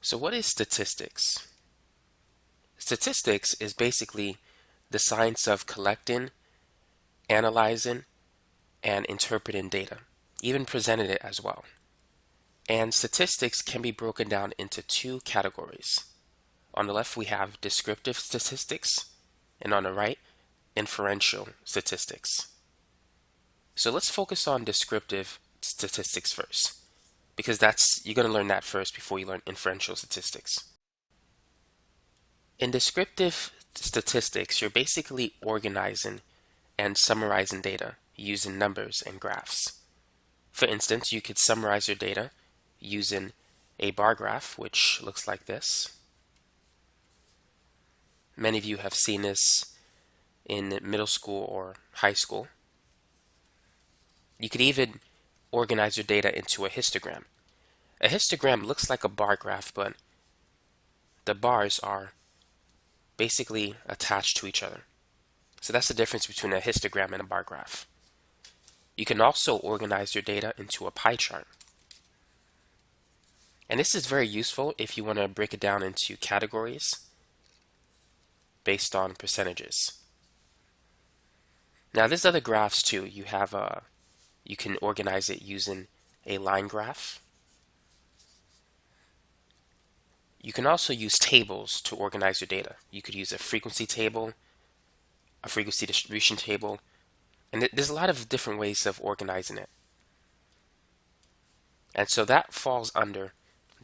So what is statistics? Statistics is basically the science of collecting, analyzing, and interpreting data, even presenting it as well. And statistics can be broken down into two categories. On the left, we have descriptive statistics, and on the right, inferential statistics. So let's focus on descriptive statistics first, because you're going to learn that first before you learn inferential statistics. In descriptive statistics, you're basically organizing and summarizing data using numbers and graphs. For instance, you could summarize your data using a bar graph, which looks like this. Many of you have seen this in middle school or high school. You could even organize your data into a histogram. A histogram looks like a bar graph, but the bars are basically attached to each other. So that's the difference between a histogram and a bar graph. You can also organize your data into a pie chart. And this is very useful if you want to break it down into categories based on percentages. Now there's other graphs too. You can organize it using a line graph. You can also use tables to organize your data. You could use a frequency table, a frequency distribution table, and there's a lot of different ways of organizing it. And so that falls under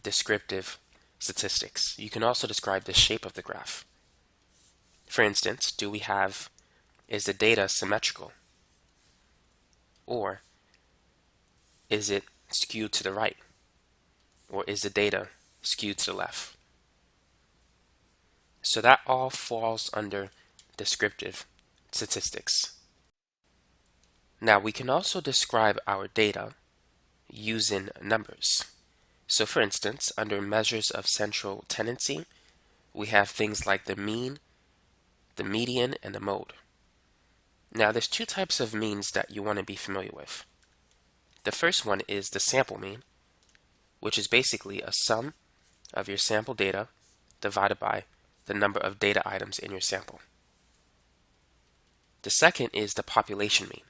descriptive statistics. You can also describe the shape of the graph. For instance, is the data symmetrical? Or is it skewed to the right? Or is the data skewed to the left? So that all falls under descriptive statistics. Now we can also describe our data using numbers. So for instance, under measures of central tendency, we have things like the mean, the median, and the mode. Now there's two types of means that you want to be familiar with. The first one is the sample mean, which is basically a sum of your sample data divided by the number of data items in your sample. The second is the population mean,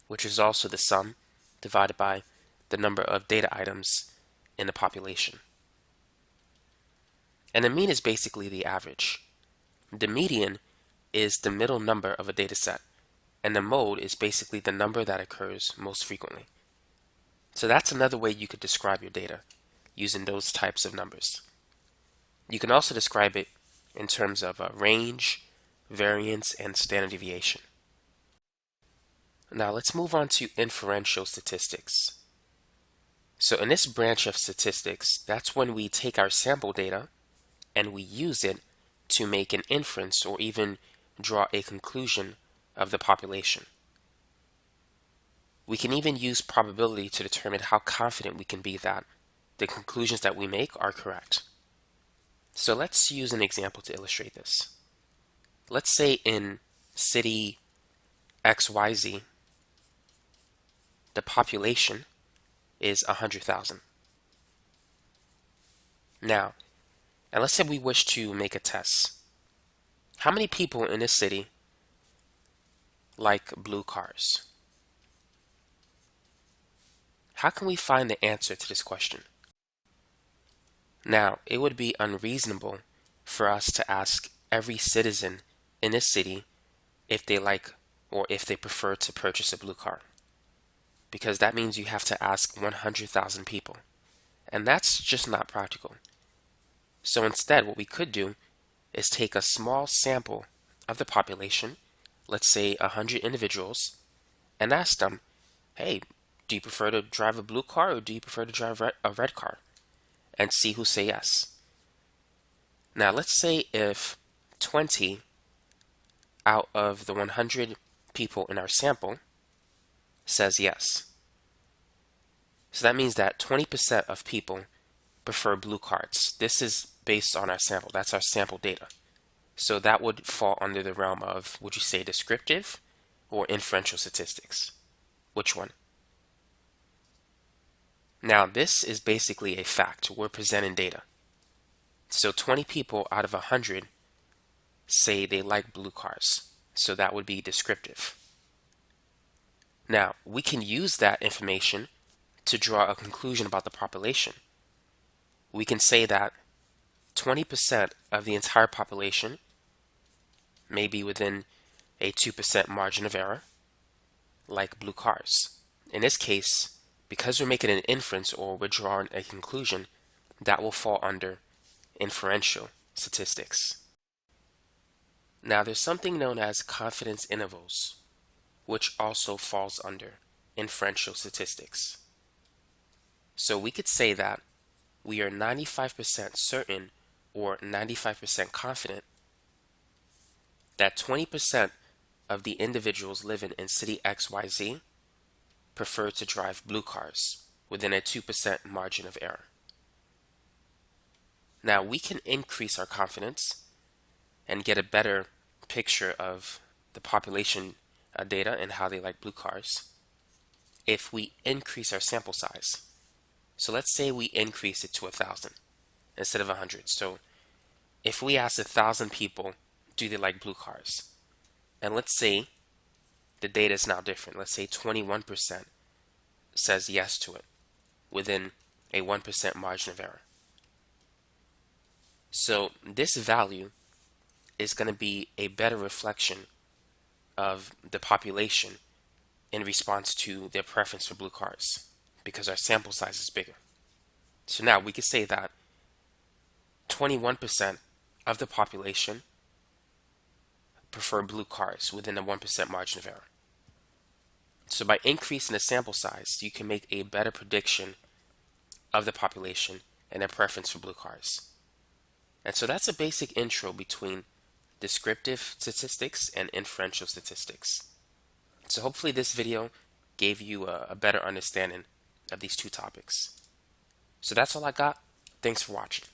which is also the sum divided by the number of data items in the population. And the mean is basically the average. The median is the middle number of a data set, and the mode is basically the number that occurs most frequently. So that's another way you could describe your data, using those types of numbers. You can also describe it in terms of range, variance, and standard deviation. Now let's move on to inferential statistics. So in this branch of statistics, that's when we take our sample data and we use it to make an inference or even draw a conclusion of the population. We can even use probability to determine how confident we can be that the conclusions that we make are correct. So let's use an example to illustrate this. Let's say in city XYZ, the population is 100,000. Now, and let's say we wish to make a test. How many people in this city like blue cars? How can we find the answer to this question? Now, it would be unreasonable for us to ask every citizen in this city if they like or if they prefer to purchase a blue car, because that means you have to ask 100,000 people, and that's just not practical. So instead, what we could do is take a small sample of the population, let's say 100 individuals, and ask them, hey, do you prefer to drive a blue car or do you prefer to drive a red car? And see who say yes. Now let's say if 20 out of the 100 people in our sample says yes. So that means that 20% of people prefer blue cars. This is based on our sample. That's our sample data. So that would fall under the realm of, would you say descriptive or inferential statistics? Which one? Now, this is basically a fact. We're presenting data. So 20 people out of 100 say they like blue cars. So that would be descriptive. Now, we can use that information to draw a conclusion about the population. We can say that 20% of the entire population may be within a 2% margin of error, like blue cars. In this case, because we're making an inference or we're drawing a conclusion, that will fall under inferential statistics. Now, there's something known as confidence intervals, which also falls under inferential statistics. So we could say that we are 95% certain or 95% confident that 20% of the individuals living in city XYZ prefer to drive blue cars within a 2% margin of error. Now, we can increase our confidence and get a better picture of the population data and how they like blue cars if we increase our sample size. So let's say we increase it to 1,000 instead of 100. So if we ask 1,000 people, do they like blue cars? And let's say the data is now different. Let's say 21% says yes to it within a 1% margin of error. So this value is going to be a better reflection of the population in response to their preference for blue cars because our sample size is bigger. So now we could say that 21% of the population prefer blue cars within a 1% margin of error. So by increasing the sample size, you can make a better prediction of the population and their preference for blue cars. And so that's a basic intro between descriptive statistics and inferential statistics. So hopefully this video gave you a better understanding of these two topics. So that's all I got. Thanks for watching.